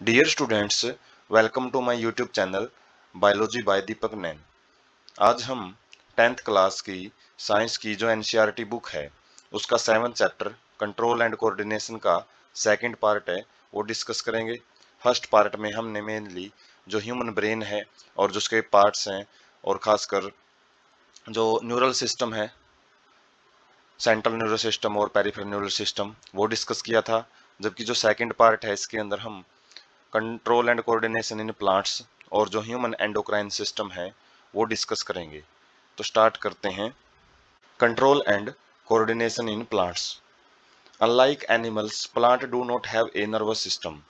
Dear students, welcome to my YouTube channel biology by Deepak Nain. आज हम 10th class की science की जो एनसीईआरटी बुक है उसका 7th chapter control and coordination का सेकंड पार्ट है वो डिस्कस करेंगे। फर्स्ट पार्ट में हमने मेनली जो ह्यूमन ब्रेन है और जो उसके पार्ट्स हैं और खासकर जो न्यूरल सिस्टम है, सेंट्रल न्यूरल सिस्टम और पेरिफेरल न्यूरल सिस्टम, वो डिस्कस किया था। जबकि जो सेकंड पार्ट है इसके अंदर हम control and coordination in plants और जो ह्यूमन एंडोक्राइन सिस्टम है वो डिस्कस करेंगे। तो स्टार्ट करते हैं। Control and coordination in plants. Unlike animals, plant do not have a nervous system.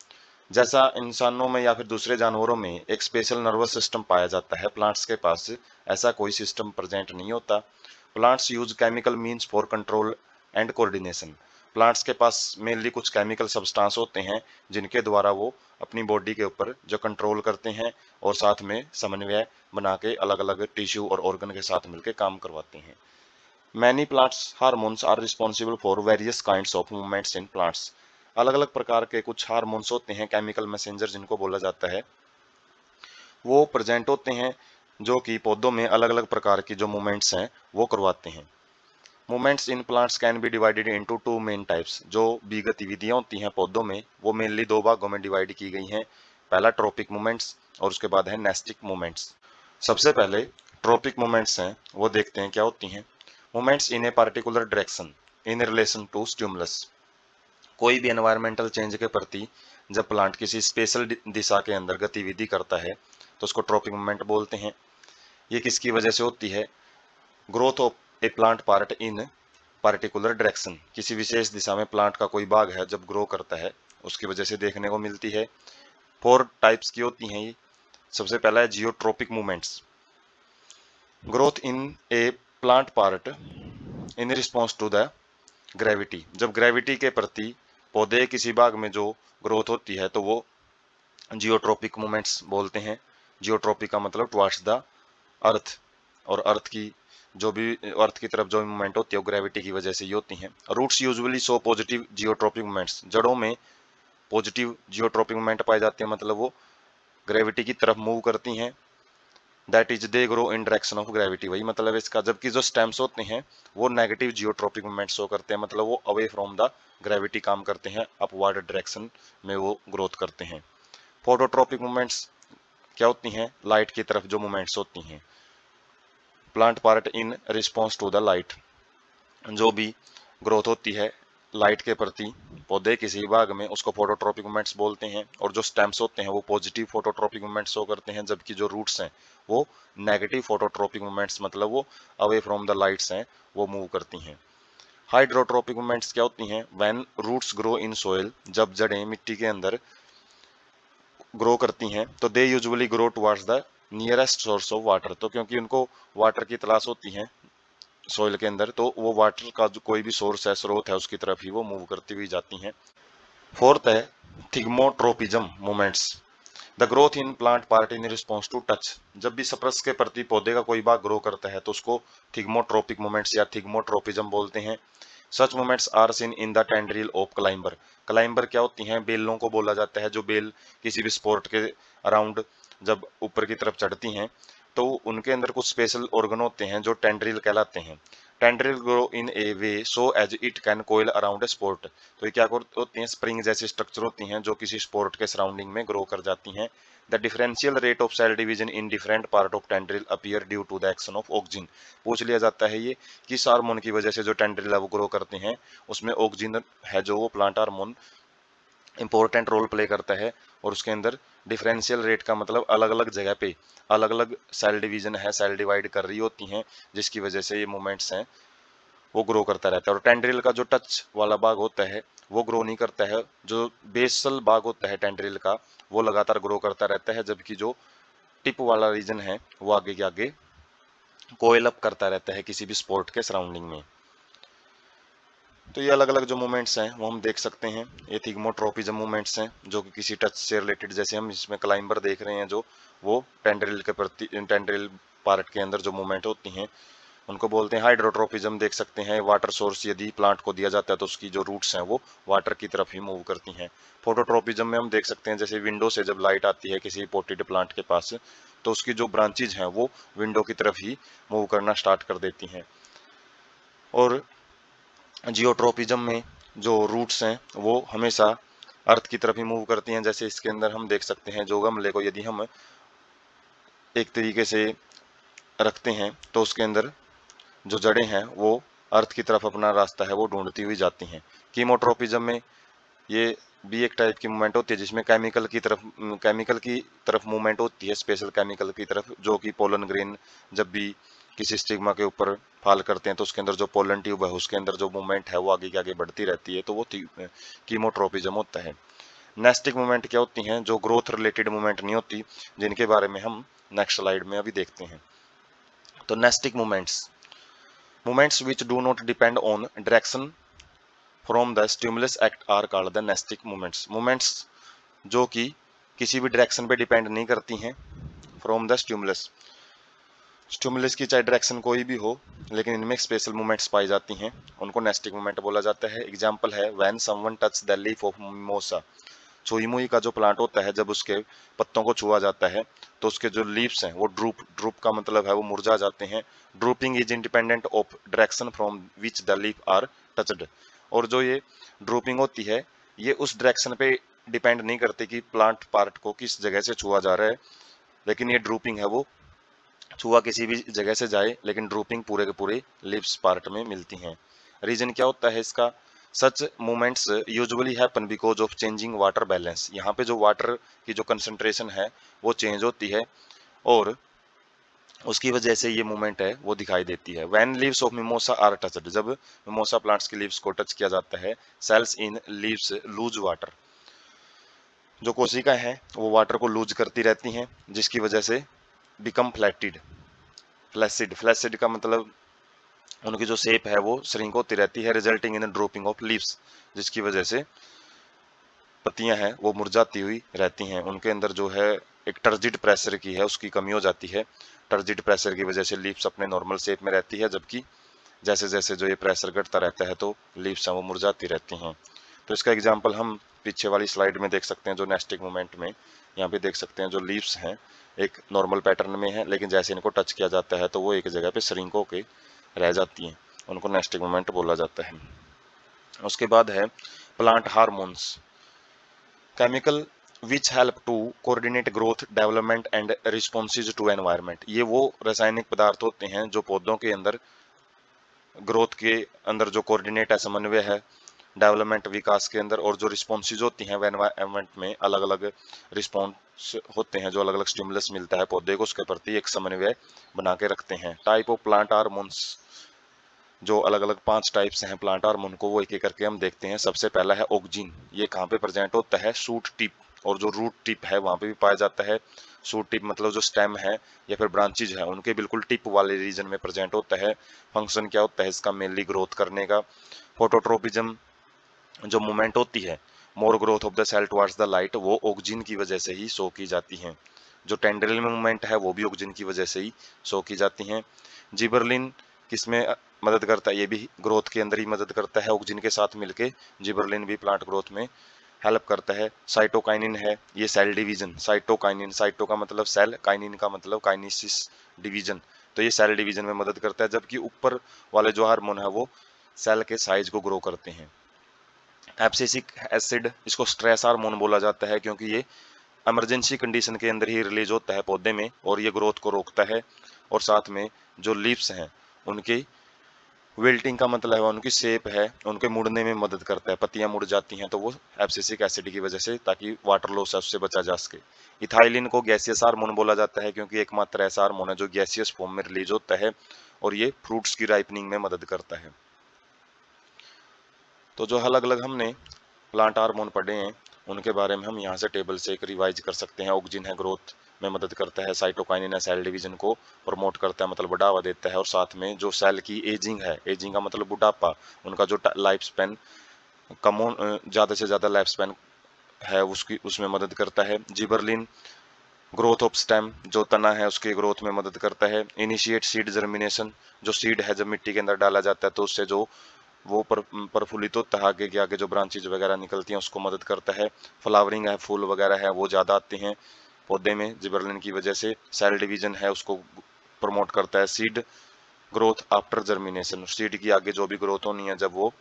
जैसा इंसानों में या फिर दूसरे जानवरों में एक स्पेशल नर्वस सिस्टम पाया जाता है, प्लांट्स के पास ऐसा कोई सिस्टम प्रेजेंट नहीं होता। Plants use chemical means for control and coordination. Plants के पास मेनली कुछ केमिकल सब्सटेंस होते हैं जिनके द्वारा वो अपनी बॉडी के ऊपर जो कंट्रोल करते हैं और साथ में समन्वय बना के अलग अलग टिश्यू और ऑर्गन के साथ मिलकर काम करवाते हैं। Many plants hormones are responsible for various kinds of movements in plants. अलग अलग प्रकार के कुछ हार्मोन्स होते हैं, केमिकल मैसेंजर जिनको बोला जाता है, वो प्रेजेंट होते हैं जो कि पौधों में अलग अलग प्रकार की जो मूवमेंट्स हैं वो करवाते हैं। Movements in plants can be divided into two main types. जो भी गतिविधियां होती हैं पौधों में वो मेनली दो भागों में डिवाइड की गई हैं। पहला ट्रॉपिक मूवमेंट्स और उसके बाद है नेस्टिक मूवमेंट्स। सबसे पहले ट्रॉपिक मूवमेंट्स हैं वो देखते हैं क्या होती हैं। Movements in a particular direction in relation to stimulus. कोई भी एनवायरमेंटल चेंज के प्रति जब प्लांट किसी स्पेशल दिशा के अंदर गतिविधि करता है तो उसको ट्रॉपिक मूवमेंट बोलते हैं। ये किसकी वजह से होती है? Growth of A plant part in particular direction. किसी विशेष दिशा में प्लांट का कोई भाग है जब ग्रो करता है उसकी वजह से देखने को मिलती है। 4 टाइप्स की होती हैं ये। सबसे पहला है geotropic movements. Growth in a plant part in response to the gravity. जब ग्रेविटी के प्रति पौधे किसी भाग में जो ग्रोथ होती है तो वो जियोट्रोपिक मूवमेंट्स बोलते हैं। जियोट्रोपिक का मतलब टुवर्ड्स द अर्थ, और अर्थ की जो भी अर्थ की तरफ जो मूवमेंट होती है वो ग्रेविटी की वजह से ही होती है। Roots usually show positive geotropic movements. जड़ों में पॉजिटिव जियोट्रोपिक मूवमेंट पाए जाते हैं, मतलब वो ग्रेविटी की तरफ मूव करती हैं। That is they grow in direction of gravity, वही मतलब है इसका। जबकि जो स्टेम्स होते हैं वो नेगेटिव जियोट्रोपिक मूवमेंट शो करते हैं, मतलब वो अवे फ्रॉम द ग्रेविटी काम करते हैं, अपवर्ड डायरेक्शन में वो ग्रोथ करते हैं। फोटोट्रोपिक मूवमेंट्स क्या होती हैं? लाइट की तरफ जो मूवमेंट्स होती हैं। Plant part in response to the light. जो भी ग्रोथ होती है लाइट के प्रति पौधे किसी भाग में उसको फोटोट्रोपिक मूवमेंट्स बोलते हैं। और जो स्टेम्स होते हैं वो पॉजिटिव फोटोट्रोपिक मूवमेंट्स शो करते हैं, जबकि जो रूट्स हैं वो नेगेटिव फोटोट्रोपिक मूवमेंट्स, मतलब वो अवे फ्रॉम द लाइट्स हैं वो मूव करती हैं। हाइड्रोट्रोपिक मूवमेंट्स क्या होती हैं? When roots grow in soil. जब जड़ें मिट्टी के अंदर ग्रो करती हैं तो they usually grow towards the nearest source of water. तो क्योंकि उनको वाटर की तलाश होती है सोइल के अंदर, तो वो वाटर का जो कोई भी सोर्स है, स्रोत है, उसकी तरफ ही वो मूव करती हुई जाती हैं। फोर्थ है thigmotropism movements. The growth in plant part in response to touch. जब भी स्पर्श के प्रति पौधे का कोई भाग ग्रो करता है तो उसको थिग्मोट्रोपिक मूवमेंट्स या थिग्मोट्रोपिज्म बोलते हैं। Such movements are seen in the tendril of climber. Climber क्या होती हैं? बेलों को बोला जाता है। जो बेल किसी भी स्पोर्ट के अराउंड जब ऊपर की तरफ चढ़ती हैं तो उनके अंदर कुछ स्पेशल ऑर्गन होते हैं जो टेंड्रिल कहलाते हैं। Tendril grow in a way so as it can coil around a support. तो ये क्या होती हैं? स्प्रिंग जैसी स्ट्रक्चर होती हैं जो किसी स्पोर्ट के सराउंडिंग में ग्रो कर जाती हैं। The differential rate of cell division in different part of tendril appear due to the action of auxin. पूछ लिया जाता है ये किस हार्मोन की वजह से जो टेंड्रिल है वो ग्रो करते हैं, उसमें ऑक्सिन है जो वो plant hormone important role play करता है। और उसके अंदर डिफरेंशियल रेट का मतलब अलग अलग जगह पे अलग अलग सेल डिवीजन है, सेल डिवाइड कर रही होती हैं, जिसकी वजह से ये मूवमेंट्स हैं वो ग्रो करता रहता है। और टेंड्रिल का जो टच वाला भाग होता है वो ग्रो नहीं करता है। जो बेसल भाग होता है टेंड्रिल का वो लगातार ग्रो करता रहता है, जबकि जो टिप वाला रीजन है वो आगे के आगे कोयल अप करता रहता है किसी भी स्पोर्ट के सराउंडिंग में। तो ये अलग अलग जो मूवमेंट्स हैं वो हम देख सकते हैं। ये थिग्मोट्रोपिज्म मूवमेंट्स हैं जो कि किसी टच से रिलेटेड, जैसे हम इसमें क्लाइंबर देख रहे हैं जो वो टेंड्रिल के प्रति टेंड्रिल पार्ट के अंदर जो मूवमेंट होती हैं उनको बोलते हैं हाइड्रोट्रोपिज्म। देख सकते हैं वाटर सोर्स यदि प्लांट को दिया जाता है तो उसकी जो रूट्स हैं वो वाटर की तरफ ही मूव करती हैं। फोटोट्रोपिज्म में हम देख सकते हैं जैसे विंडो से जब लाइट आती है किसी पोटेड प्लांट के पास तो उसकी जो ब्रांचेज हैं वो विंडो की तरफ ही मूव करना स्टार्ट कर देती हैं। और जियोट्रोपिज्म में जो रूट्स हैं वो हमेशा अर्थ की तरफ ही मूव करती हैं। जैसे इसके अंदर हम देख सकते हैं जो गमले को यदि हम एक तरीके से रखते हैं तो उसके अंदर जो जड़ें हैं वो अर्थ की तरफ अपना रास्ता है वो ढूंढती हुई जाती हैं। कीमोट्रोपिज्म में ये भी एक टाइप की मूवमेंट होती है जिसमें केमिकल की तरफ मूवमेंट होती है, स्पेशल केमिकल की तरफ, जो कि पोलन ग्रेन जब भी किसी स्टिग्मा के ऊपर फाल करते हैं तो उसके अंदर जो पोलन ट्यूब है उसके अंदर जो मूवमेंट है वो आगे के आगे बढ़ती रहती है, तो वो कीमोट्रोपिज्म होता है। नेस्टिक मूवमेंट क्या होती हैं? जो ग्रोथ रिलेटेड मूवमेंट नहीं होती, जिनके बारे में हम नेक्स्ट स्लाइड में अभी देखते हैं। तो nastic movements which do not depend on direction from the stimulus act are called the nastic movements जो कि किसी भी डायरेक्शन पे डिपेंड नहीं करती हैं फ्रॉम द स्टिमुलस की चाहे डायरेक्शन कोई भी हो लेकिन इनमें स्पेशल मूवमेंट्स पाई जाती हैं, उनको नेस्टिक मूवमेंट बोला जाता है। एग्जांपल है when someone touch the leaf of mimosa. छुई मुई का जो प्लांट होता है जब उसके पत्तों को छुआ जाता है तो उसके जो लीव्स हैं वो ड्रूप का मतलब है वो मुरझा जाते हैं। Drooping is independent of direction from which the leaf are touched. और जो ये ड्रूपिंग होती है ये उस डायरेक्शन पे डिपेंड नहीं करती कि प्लांट पार्ट को किस जगह से छुआ जा रहा है, लेकिन ये ड्रूपिंग है वो छुआ किसी भी जगह से जाए लेकिन ड्रूपिंग पूरे के पूरे लिप्स पार्ट में मिलती हैं। रीजन क्या होता है इसका? Such movements usually happen because of changing water balance. यहाँ पे जो वाटर की जो कंसंट्रेशन है वो चेंज होती है और उसकी वजह से ये मूवमेंट है वो दिखाई देती है। When leaves of mimosa are touched, जब मिमोसा प्लांट्स की लीव्स को टच किया जाता है, cells in leaves lose water, जो कोशिकाएं हैं वो वाटर को लूज करती रहती हैं जिसकी वजह से बिकम फ्लैसिड का मतलब उनकी जो शेप है वो श्रिंक होती रहती है, resulting in dropping of leaves, जिसकी वजह से पत्तियां हैं वो मुरझाती हुई रहती हैं। उनके अंदर जो है एक टर्जिड प्रेशर की है उसकी कमी हो जाती है। टर्जिड प्रेशर की वजह से लीव्स अपने नॉर्मल शेप में रहती है, जबकि जैसे जैसे जो ये प्रेशर घटता रहता है तो लीव्स हैं वो मुरझाती रहती हैं। तो इसका एग्जाम्पल हम पीछे वाली स्लाइड में देख सकते हैं। जो नेस्टिक मूवमेंट में यहाँ पे देख सकते हैं जो लीव्स हैं एक नॉर्मल पैटर्न में है लेकिन जैसे इनको टच किया जाता है तो वो एक जगह पे श्रिंक होके रह जाती हैं, उनको नेस्टिक मूवमेंट बोला जाता है। उसके बाद है plant hormones, chemical which help to coordinate growth development and responses to environment. ये वो रासायनिक पदार्थ होते हैं जो पौधों के अंदर ग्रोथ के अंदर जो कोऑर्डिनेट है, समन्वय है, डेवलपमेंट विकास के अंदर, और जो रिस्पॉन्सेज होती हैं एनवायरनमेंट में अलग अलग रिस्पॉन्स होते हैं, जो अलग अलग स्टिमुलस मिलता है पौधे को उसके प्रति एक समन्वय बना के रखते हैं। टाइप ऑफ प्लांट हार्मोन्स, जो अलग अलग 5 टाइप्स हैं प्लांट हार्मोन को वो एक एक करके हम देखते हैं। सबसे पहला है ऑक्जिन। ये कहाँ पे प्रेजेंट होता है? शूट टिप और जो रूट टिप है वहां पे भी पाया जाता है। शूट टिप मतलब जो स्टेम है या फिर ब्रांचेज है उनके बिल्कुल टिप वाले रीजन में प्रेजेंट होता है। फंक्शन क्या होता है इसका? मेनली ग्रोथ करने का। फोटोट्रोपिज्म जो मूवमेंट होती है, more growth of the cell towards the light, वो ऑक्जिन की वजह से ही शो की जाती है। जो टेंड्रिल में मूवमेंट है वो भी ऑक्जिन की वजह से ही शो की जाती हैं। जिबरलिन किसमें मदद करता है? ये भी ग्रोथ के अंदर ही मदद करता है, ऑक्जिन के साथ मिलके जिबरलिन भी प्लांट ग्रोथ में हेल्प करता है। साइटोकाइनिन है, ये सेल डिवीजन। साइटोकाइनिन, साइटो का मतलब सेल, काइनिन का मतलब काइनेसिस डिवीजन, तो ये सेल डिवीजन में मदद करता है। जबकि ऊपर वाले जो हार्मोन है वो सेल के साइज को ग्रो करते हैं। एब्सिसिक एसिड, इसको स्ट्रेस हार्मोन बोला जाता है क्योंकि ये इमरजेंसी कंडीशन के अंदर ही रिलीज होता है पौधे में और ये ग्रोथ को रोकता है। और साथ में जो लीव्स हैं उनकी विल्टिंग का मतलब है उनकी शेप है, उनके मुड़ने में मदद करता है। पत्तियां मुड़ जाती हैं तो वो एब्सिसिक एसिड की वजह से, ताकि वाटर लॉस है उससे बचा जा सके। इथाइलिन को गैसियस हार्मोन बोला जाता है क्योंकि एकमात्र ऐसा हार्मोन है जो गैसियस फॉर्म में रिलीज होता है और ये फ्रूट्स की राइपनिंग में मदद करता है। तो जो अलग अलग हमने प्लांट हार्मोन पढ़े हैं उनके बारे में हम यहाँ से टेबल से एक रिवाइज कर सकते हैं। ऑक्जिन है ग्रोथ में मदद करता है, साइटोकाइनिन है सेल डिवीजन को प्रमोट करता है मतलब बढ़ावा देता है, और साथ में जो सेल की एजिंग है, एजिंग का मतलब बुढ़ापा, उनका जो लाइफ स्पैन ज़्यादा से ज़्यादा लाइफ स्पैन है उसमें मदद करता है। जिबरलिन ग्रोथ ऑफ स्टेम, जो तना है उसकी ग्रोथ में मदद करता है। इनिशिएट सीड जर्मिनेशन, जो सीड है जब मिट्टी के अंदर डाला जाता है तो उससे जो वो प्रफुल्लित होता है, आगे के आगे जो ब्रांचेज वगैरह निकलती हैं उसको मदद करता है। फ्लावरिंग है, फूल वगैरह है वो ज़्यादा आते हैं पौधे में जिबरेलिन की वजह से। सेल डिवीजन है उसको प्रमोट करता है। Seed growth after germination, seed की आगे जो भी ग्रोथ होनी है जब वो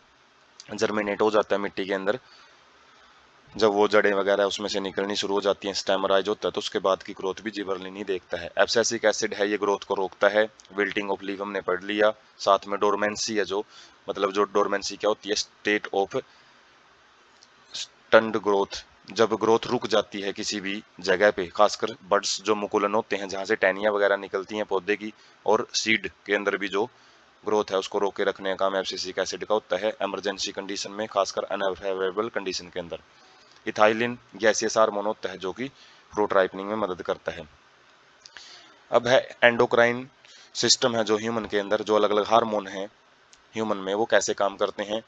जर्मिनेट हो जाता है मिट्टी के अंदर, जब वो जड़ें वगैरह उसमें से निकलनी शुरू हो जाती हैं, स्टेम राइज होता है, तो उसके बाद की ग्रोथ भी जिबरेलिन ही देखता है। एब्सिसिक एसिड है, ये ग्रोथ को रोकता है। विल्टिंग ऑफ लीफ हमने पढ़ लिया। साथ में डोरमेंसी है, जो मतलब जो डोरमेंसी क्या होती है, स्टेट ऑफ स्टंड ग्रोथ, जब ग्रोथ रुक जाती है किसी भी जगह पे, खासकर बड्स जो मुकुलन होते हैं जहाँ से टहनियाँ वगैरह निकलती हैं पौधे की, और सीड के अंदर भी जो ग्रोथ है उसको रोक के रखने का काम एब्सिसिक एसिड का होता है इमरजेंसी कंडीशन में, खासकर अनफेवरेबल कंडीशन के अंदर। इथाइलिन गैसियस हार्मोन होता है जो कि फ्रूट राइपनिंग में मदद करता है। अब है एंडोक्राइन सिस्टम है जो ह्यूमन के अंदर, जो अलग अलग हार्मोन है ह्यूमन में वो कैसे काम करते हैं।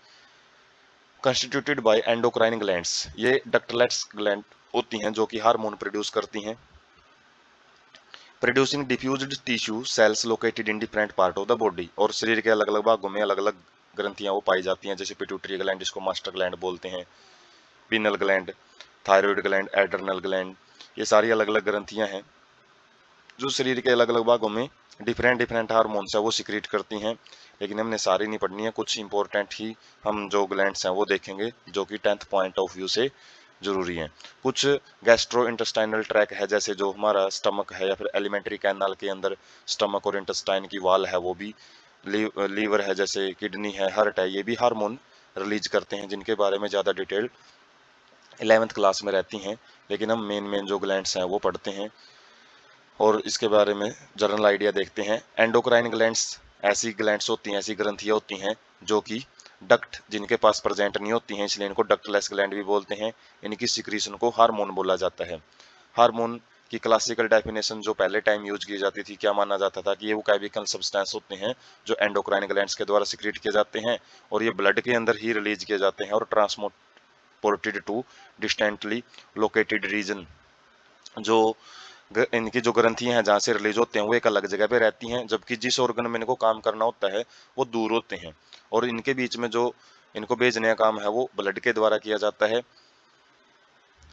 कंस्टिट्यूटेड बाय एंडोक्राइन ग्लैंड्स, ये डक्टलेट्स ग्लैंड होती हैं जो कि हार्मोन प्रोड्यूस करती हैं। Producing diffused tissue cells located in different part of the body, और शरीर के अलग अलग भागों में अलग अलग ग्रंथियां वो पाई जाती हैं, जैसे पिट्यूटरी ग्लैंड जिसको मास्टर ग्लैंड बोलते हैं, penal gland, thyroid gland, adrenal gland, ये सारी अलग अलग ग्रंथियां हैं जो शरीर के अलग अलग भागों में डिफरेंट डिफरेंट हार्मोन्स है वो सिक्रीट करती हैं। लेकिन हमने सारी नहीं पढ़नी है, कुछ इंपॉर्टेंट ही हम जो ग्लैंड्स हैं वो देखेंगे जो कि 10th पॉइंट ऑफ व्यू से जरूरी हैं। कुछ गैस्ट्रो इंटेस्टाइनल ट्रैक है, जैसे जो हमारा स्टमक है या फिर एलिमेंट्री कैनाल के अंदर स्टमक और इंटेस्टाइन की वाल है वो भी, लीवर है जैसे, किडनी है, हार्ट है, ये भी हार्मोन रिलीज करते हैं, जिनके बारे में ज़्यादा डिटेल 11th क्लास में रहती हैं। लेकिन हम मेन मेन जो ग्लैंड्स हैं वो पढ़ते हैं और इसके बारे में जनरल आइडिया देखते हैं। एंडोक्राइन ग्लैंड्स ऐसी ग्लैंड्स होती हैं, ऐसी ग्रंथियां होती हैं जो कि डक्ट जिनके पास प्रेजेंट नहीं होती हैं, इसलिए इनको डक्टलेस ग्लैंड भी बोलते हैं। इनकी सिक्रीशन को हार्मोन बोला जाता है। हार्मोन की क्लासिकल डेफिनेशन जो पहले टाइम यूज की जाती थी, क्या माना जाता था कि ये वो केमिकल सब्सटेंस होते हैं जो एंडोक्राइन ग्लैंड्स के द्वारा सिक्रीट किए जाते हैं और ये ब्लड के अंदर ही रिलीज किए जाते हैं और transported to distantly located region. जो इनकी जो ग्रंथियां हैं जहाँ से रिलीज होते हैं वो एक अलग जगह पे रहती हैं, जबकि जिस ऑर्गन में इनको काम करना होता है वो दूर होते हैं, और इनके बीच में जो इनको भेजने का काम है वो ब्लड के द्वारा किया जाता है।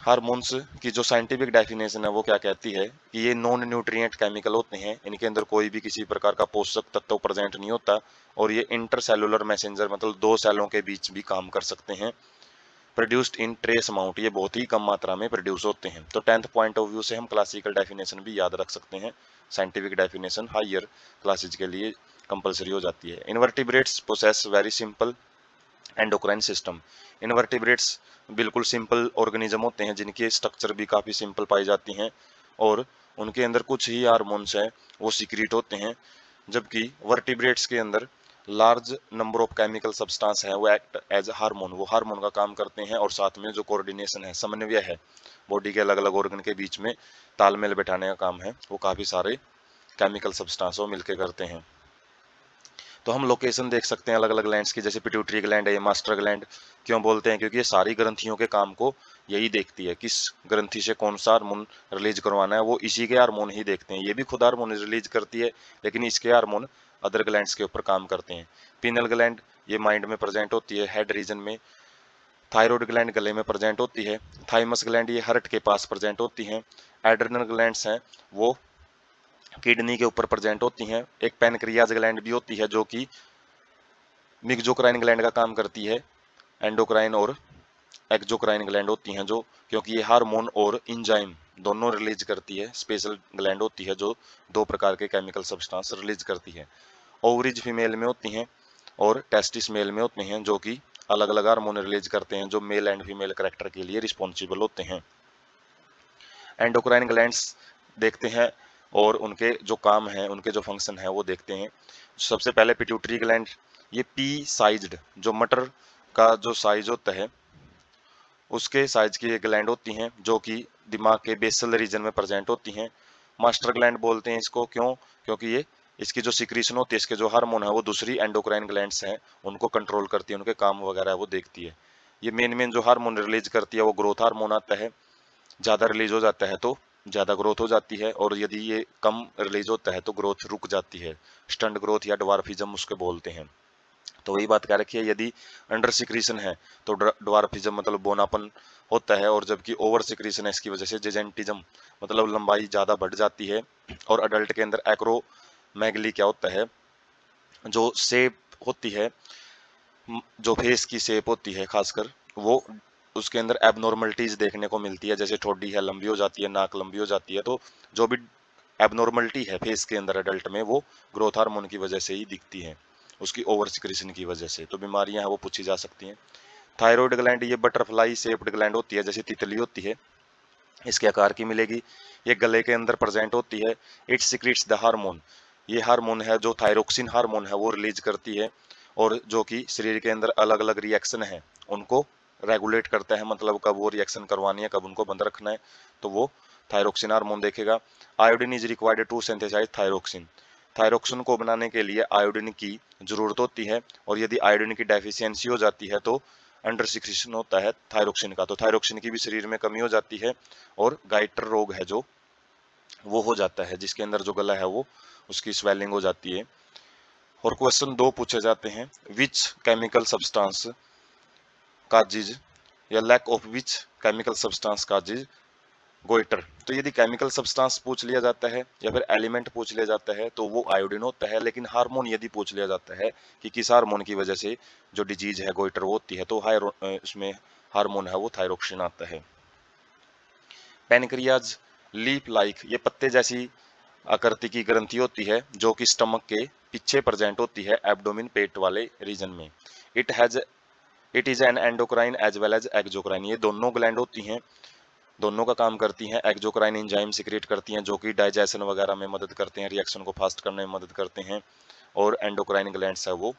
हार्मोन्स की जो साइंटिफिक डेफिनेशन है वो क्या कहती है कि ये नॉन न्यूट्रिएंट केमिकल होते हैं, इनके अंदर कोई भी किसी प्रकार का पोषक तत्व प्रेजेंट नहीं होता, और ये इंटरसेलुलर मैसेंजर मतलब दो सेलों के बीच भी काम कर सकते हैं। प्रोड्यूस्ड इन ट्रेस अमाउंट, ये बहुत ही कम मात्रा में प्रोड्यूस होते हैं। तो 10th पॉइंट ऑफ व्यू से हम क्लासिकल डेफिनेशन भी याद रख सकते हैं। साइंटिफिक डेफिनेशन हायर क्लासेज के लिए कंपलसरी हो जाती है। Invertebrates possess very simple endocrine system. Invertebrates बिल्कुल सिंपल ऑर्गेनिज्म होते हैं जिनकी स्ट्रक्चर भी काफ़ी सिंपल पाई जाती हैं और उनके अंदर कुछ ही हार्मोन्स हैं वो सिक्रीट होते हैं, जबकि वर्टिब्रेट्स के अंदर large number of chemical substance है वो एक्ट एज हार्मोन, वो हार्मोन का काम करते हैं, और साथ में जो कोऑर्डिनेशन है, समन्वय है बॉडी के अलग अलग ऑर्गन के बीच में तालमेल बैठाने का काम है वो काफ़ी सारे केमिकल सब्सटेंस वो मिलकर करते हैं। तो हम लोकेशन देख सकते हैं अलग अलग ग्लैंड्स की, जैसे पिट्यूटरी ग्लैंड है, ये मास्टर ग्लैंड क्यों बोलते हैं, क्योंकि ये सारी ग्रंथियों के काम को यही देखती है, किस ग्रंथि से कौन सा हार्मोन रिलीज करवाना है, वो इसी के हार्मोन ही देखते हैं। ये भी खुद हार्मोन रिलीज करती है लेकिन इसके हार्मोन अदर ग्लैंड्स के ऊपर काम करते हैं। पीनल ग्लैंड ये माइंड में प्रेजेंट होती है, हेड रीजन में। थायराइड ग्लैंड गले में प्रेजेंट होती है। थाइमस ग्लैंड ये हार्ट के पास प्रेजेंट होती है। एड्रेनल ग्लैंड्स हैं वो किडनी के ऊपर प्रेजेंट होती हैं। एक पैनक्रियाज ग्लैंड भी होती है जो कि मिक्जोक्राइन ग्लैंड का काम करती है। एंडोक्राइन और एक्जोक्राइन ग्लैंड होती हैं जो, क्योंकि ये हार्मोन और इंजाइम दोनों रिलीज करती है। स्पेशल ग्लैंड होती है जो दो प्रकार के केमिकल सब्सटेंस रिलीज करती है। ओवरीज फीमेल में होती हैं और टेस्टिस मेल में होते हैं, जो कि अलग अलग हार्मोन रिलीज करते हैं जो मेल एंड फीमेल कैरेक्टर के लिए रिस्पॉन्सिबल होते हैं। एंडोक्राइन ग्लैंड्स देखते हैं और उनके जो काम है, उनके जो फंक्शन है वो देखते हैं। सबसे पहले पिट्यूटरी ग्लैंड, ये पी साइज्ड, जो मटर का जो साइज होता है उसके साइज की ये ग्लैंड होती हैं जो कि दिमाग के बेसल रीजन में प्रेजेंट होती हैं। मास्टर ग्लैंड बोलते हैं इसको, क्यों, क्योंकि ये इसकी जो सिक्रीशन होती है, इसके जो हार्मोन है वो दूसरी एंडोक्राइन ग्लैंड्स हैं उनको कंट्रोल करती है, उनके काम वगैरह है वो देखती है। ये मेन मेन जो हार्मोन रिलीज करती है वो ग्रोथ हार्मोन आता है, ज़्यादा रिलीज हो जाता है तो ज़्यादा ग्रोथ हो जाती है, और यदि ये कम रिलीज होता है तो ग्रोथ रुक जाती है। स्टंट ग्रोथ या ड्वार्फिज्म उसके बोलते हैं। तो वही बात कह रखी है, यदि अंडर सिक्रीशन है तो ड्वार्फिज्म मतलब बोनापन होता है, और जबकि ओवर सिक्रीशन है इसकी वजह से जेजेंटिज्म मतलब लंबाई ज़्यादा बढ़ जाती है। और अडल्ट के अंदर एक्रोमेगली क्या होता है, जो शेप होती है, जो फेस की शेप होती है खासकर, वो उसके अंदर एबनॉर्मलिटीज देखने को मिलती है, जैसे ठोडी है लंबी हो जाती है, नाक लंबी हो जाती है। तो जो भी एबनॉर्मलिटी है फेस के अंदर अडल्ट में, वो ग्रोथ हार्मोन की वजह से ही दिखती है, उसकी ओवर सिक्रेशन की वजह से। तो बीमारियां हैं वो पूछी जा सकती हैं। थायराइड ग्लैंड ये बटरफ्लाई शेप्ड ग्लैंड होती है, जैसे तितली होती है, इसके आकार की मिलेगी। ये गले के अंदर प्रेजेंट होती है। इट सिक्रीट्स द हार्मोन, ये हार्मोन है जो थायरोक्सिन हार्मोन है वो रिलीज करती है, और जो कि शरीर के अंदर अलग अलग रिएक्शन है उनको रेगुलेट करता है, मतलब कब वो रिएक्शन करवानी है, कब उनको बंद रखना है, तो वो थायरोक्सिन हार्मोन देखेगा। Iodine is required to synthesise thyroxine, thyroxine को बनाने के लिए आयोडीन की जरूरत होती है, और यदि आयोडीन की डेफिशिएंसी हो जाती है तो अंडर सिक्रीशन होता है थायरोक्सिन का, तो थायरोक्सिन की भी शरीर में कमी हो जाती है, और गाइटर रोग है जो वो हो जाता है, जिसके अंदर जो गला है वो उसकी स्वेलिंग हो जाती है। और क्वेश्चन 2 पूछे जाते हैं, विच केमिकल सब्सटेंस काजेज या lack of which chemical substance causes goitre. तो यदि केमिकल सब्सटेंस पूछ लिया जाता है या फिर एलिमेंट पूछ लिया जाता है तो वो आयोडीन होता है, लेकिन हार्मोन यदि पूछ लिया जाता है कि किस हार्मोन की वजह से जो डिजीज है गोइटर वो होती है, तो इसमें हार्मोन है वो थायरोक्सिन आता है। पैनक्रियाज लीप लाइक, ये पत्ते जैसी आकृति की ग्रंथि होती है जो कि स्टमक के पीछे प्रेजेंट होती है, एब्डोमिन पेट वाले रीजन में। It is an endocrine as well as exocrine, ये दोनों ग्लैंड होती हैं, दोनों का काम करती हैं। एक्जोक्राइन एंजाइम सिक्रेट करती हैं जो कि डाइजेशन वगैरह में मदद करते हैं, रिएक्शन को फास्ट करने में मदद करते हैं, और एंडोक्राइन ग्लैंड्स है वो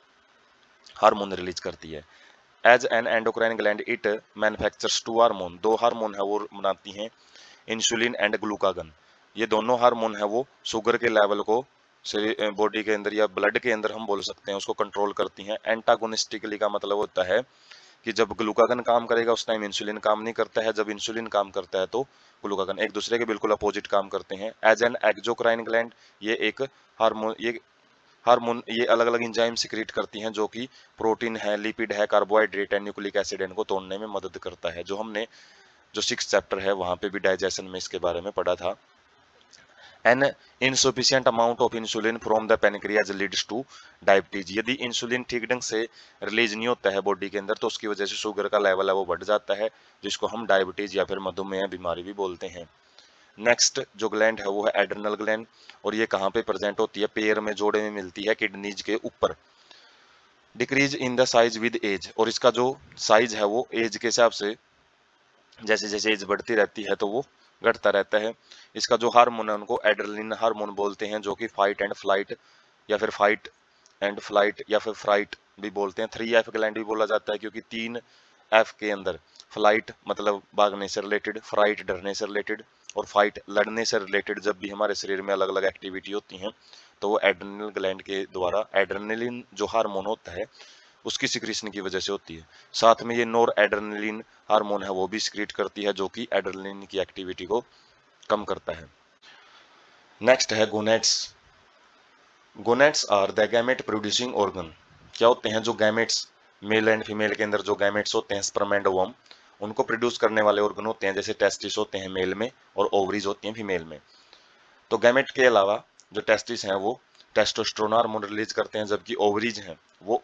हार्मोन रिलीज करती है। As an endocrine gland it manufactures 2 hormone, 2 hormone है वो बनाती हैं, इंसुलिन एंड ग्लूकागन। ये दोनों हार्मोन है वो शुगर के लेवल को बॉडी के अंदर या ब्लड के अंदर हम बोल सकते हैं उसको कंट्रोल करती हैं। एंटागोनिस्टिकली का मतलब होता है कि जब ग्लूकागन काम करेगा उस टाइम इंसुलिन काम नहीं करता है, जब इंसुलिन काम करता है तो ग्लूकागन, एक दूसरे के बिल्कुल अपोजिट काम करते हैं। एज एन एक्जोक्राइन ग्लैंड, ये एक हार्मोन ये अलग अलग एंजाइम सिक्रीट करती हैं जो कि प्रोटीन है, लिपिड है, कार्बोहाइड्रेट है, न्यूक्लिक एसिड इनको तोड़ने में मदद करता है, जो हमने जो 6th चैप्टर है वहां पे भी डाइजेशन में इसके बारे में पढ़ा था। An insufficient amount of insulin from the pancreas leads to diabetes, यदि इंसुलिन ठीक ढंग से रिलीज नहीं होता है बॉडी के अंदर तो उसकी वजह से शुगर का लेवल है वो बढ़ जाता है, जिसको हम डायबिटीज या फिर मधुमेह बीमारी भी बोलते हैं। नेक्स्ट जो ग्लैंड है वो है एड्रेनल ग्लैंड, और ये कहाँ पे प्रेजेंट होती है, पैर में जोड़े में मिलती है, किडनीज के ऊपर। Decrease in the size with age, और इसका जो साइज है वो एज के हिसाब से जैसे जैसे एज बढ़ती रहती है तो वो घटता रहता है। इसका जो हार्मोन है उनको एड्रेनलिन हार्मोन बोलते हैं, जो कि फाइट एंड फ्लाइट या फिर फाइट एंड फ्लाइट या फिर फ्राइट भी बोलते हैं। 3F ग्लैंड भी बोला जाता है क्योंकि 3F के अंदर फ्लाइट मतलब भागने से रिलेटेड, फ्राइट डरने से रिलेटेड, और फाइट लड़ने से रिलेटेड जब भी हमारे शरीर में अलग अलग एक्टिविटी होती हैं तो वो एड्रेनल ग्लैंड के द्वारा एड्रेनलिन जो हार्मोन होता है उसकी सिक्रीशन की वजह से होती है। साथ में ये नोर एड्रेनलिन हार्मोन है वो भी सिक्रीट करती है जो कि एड्रेनलिन की एक्टिविटी को कम करता है। नेक्स्ट है gonads. Gonads are the gamete producing organ, क्या होते हैं जो गैमेट्स मेल एंड फीमेल के अंदर जो गैमेट्स होते हैं स्पर्म एंड ओवम उनको प्रोड्यूस करने वाले ऑर्गन होते हैं, जैसे टेस्टिस होते हैं मेल में और ओवरीज होती हैं फीमेल में। तो गैमेट के अलावा जो टेस्टिस हैं वो टेस्टोस्टेरोन हार्मोन रिलीज करते हैं, जबकि ओवरीज हैं वो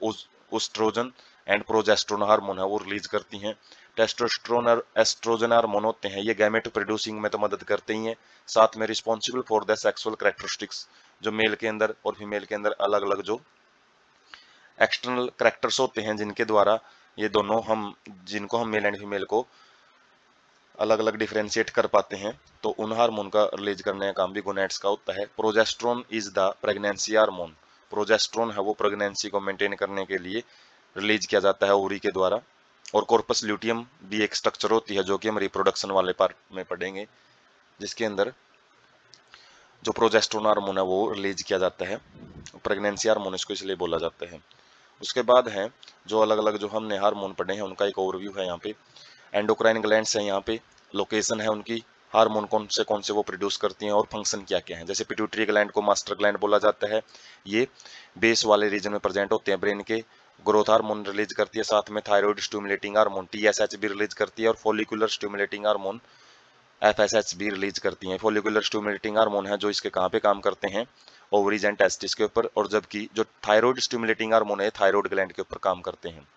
एस्ट्रोजन एंड प्रोजेस्टेरोन हार्मोन है वो रिलीज करती हैं। टेस्टोस्टेरोन और एस्ट्रोजन हार्मोन होते हैं ये गैमेट प्रोड्यूसिंग में तो मदद करते ही हैं, साथ में responsible for the sexual characteristics, जो मेल के अंदर और फीमेल के अंदर अलग अलग जो एक्सटर्नल कैरेक्टर्स होते हैं जिनके द्वारा ये दोनों जिनको हम मेल एंड फीमेल को अलग अलग डिफरेंशिएट कर पाते हैं, तो उन हार्मोन का रिलीज करने का काम भी गोनेट्स का होता है। Progesterone is the pregnancy hormone, progesterone है वो प्रेगनेंसी को मेंटेन करने के लिए रिलीज किया जाता है ओवरी के द्वारा। और कॉर्पस ल्यूटियम भी एक स्ट्रक्चर होती है जो कि हम रिप्रोडक्शन वाले पार्ट में पढ़ेंगे, जिसके अंदर जो प्रोजेस्टेरोन हार्मोन है वो रिलीज किया जाता है, प्रेगनेंसी हार्मोन इसको इसलिए बोला जाता है। उसके बाद है जो अलग अलग जो हमने हार्मोन पढ़े हैं उनका एक ओवरव्यू है यहाँ पे। एंडोक्राइन ग्लैंड्स है यहाँ पे, लोकेशन है उनकी हार्मोन कौन से वो प्रोड्यूस करती हैं और फंक्शन क्या क्या है। जैसे पिट्यूटरी ग्लैंड को मास्टर ग्लैंड बोला जाता है, ये बेस वाले रीजन में प्रेजेंट होते हैं ब्रेन के। ग्रोथ हार्मोन रिलीज करती है, साथ में थायराइड स्टिमुलेटिंग हार्मोन TSH भी रिलीज करती है, और फॉलिकुलर स्टिमुलेटिंग हार्मोन FSH भी रिलीज करती हैं। फॉलिकुलर स्टिमुलेटिंग हार्मोन है जो इसके कहाँ पे काम करते हैं, ओवरीज एंड टेस्टिस के ऊपर, और जबकि जो थायराइड स्टिमुलेटिंग हार्मोन है थायराइड ग्लैंड के ऊपर काम करते हैं।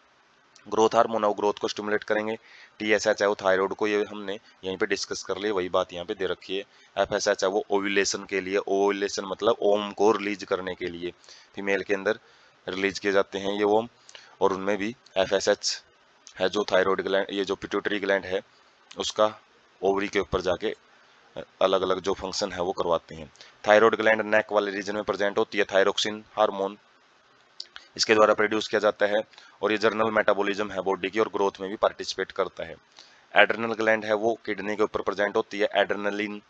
ग्रोथ हार्मोन है वो ग्रोथ को स्टिमुलेट करेंगे, TSH है वो थायराइड को, ये हमने यहीं पे डिस्कस कर लिया, वही बात यहाँ पे दे रखी है। FSH है वो ओव्यूलेशन के लिए, ओव्यूलेशन मतलब ओम को रिलीज करने के लिए फीमेल के अंदर रिलीज किए जाते हैं ये ओम, और उनमें भी FSH है जो थायराइड ग्लैंड, ये जो पिट्यूटरी ग्लैंड है उसका ओवरी के ऊपर जाके अलग अलग जो फंक्शन है वो करवाते हैं। थायराइड ग्लैंड नेक वाले रीजन में प्रेजेंट होती है, थायरोक्सिन हार्मोन इसके द्वारा प्रोड्यूस किया जाता है, और ये जर्नल मेटाबॉलिज्म है बॉडी की, और ग्रोथ में भी पार्टिसिपेट करता है। एड्रेनल ग्लैंड है वो किडनी के ऊपर प्रेजेंट होती है, एड्रेनलिन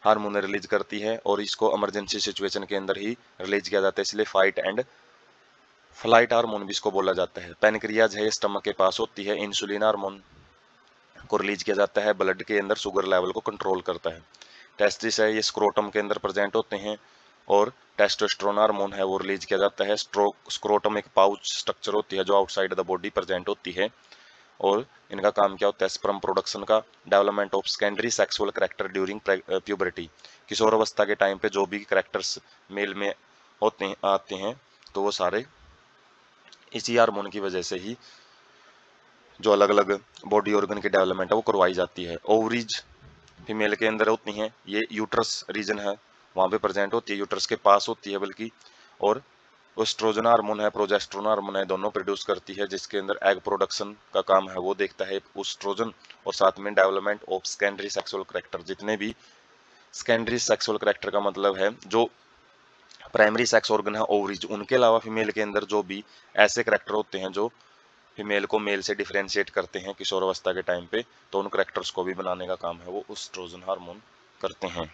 हार्मोन रिलीज करती है, और इसको इमरजेंसी सिचुएशन के अंदर ही रिलीज किया जाता है, इसलिए फाइट एंड फ्लाइट हार्मोन भी इसको बोला जाता है। पैनक्रियाज है ये स्टमक के पास होती है, इंसुलिन हार्मोन को रिलीज किया जाता है, ब्लड के अंदर शुगर लेवल को कंट्रोल करता है। टेस्टिस है ये स्क्रोटम के अंदर प्रेजेंट होते हैं, और टेस्टोस्टेरोन हार्मोन है वो रिलीज किया जाता है। स्क्रोटम एक पाउच स्ट्रक्चर होती है जो आउटसाइड द बॉडी प्रेजेंट होती है, और इनका काम क्या होता है, स्पर्म प्रोडक्शन का, development of secondary sexual character during puberty, किशोर अवस्था के टाइम पे जो भी कैरेक्टर्स मेल में आते हैं तो वो सारे इसी हार्मोन की वजह से ही जो अलग अलग बॉडी ऑर्गन की डेवलपमेंट है वो करवाई जाती है। ओवरीज फीमेल के अंदर होती हैं, ये यूट्रस रीजन है वहाँ पे प्रेजेंट होती है, यूट्रस के पास होती है बल्कि, और एस्ट्रोजन हार्मोन है, प्रोजेस्टेरोन हार्मोन है, दोनों प्रोड्यूस करती है, जिसके अंदर एग प्रोडक्शन का काम है वो देखता है एस्ट्रोजन, और साथ में development of secondary sexual character. जितने भी सेकेंडरी सेक्सुअल कैरेक्टर का मतलब है जो प्राइमरी सेक्स ऑर्गन है ओवरीज, उनके अलावा फीमेल के अंदर जो भी ऐसे कैरेक्टर होते हैं जो फीमेल को मेल से डिफरेंशिएट करते हैं किशोर अवस्था के टाइम पे, तो उन कैरेक्टर्स को भी बनाने का काम है वो एस्ट्रोजन हार्मोन करते हैं।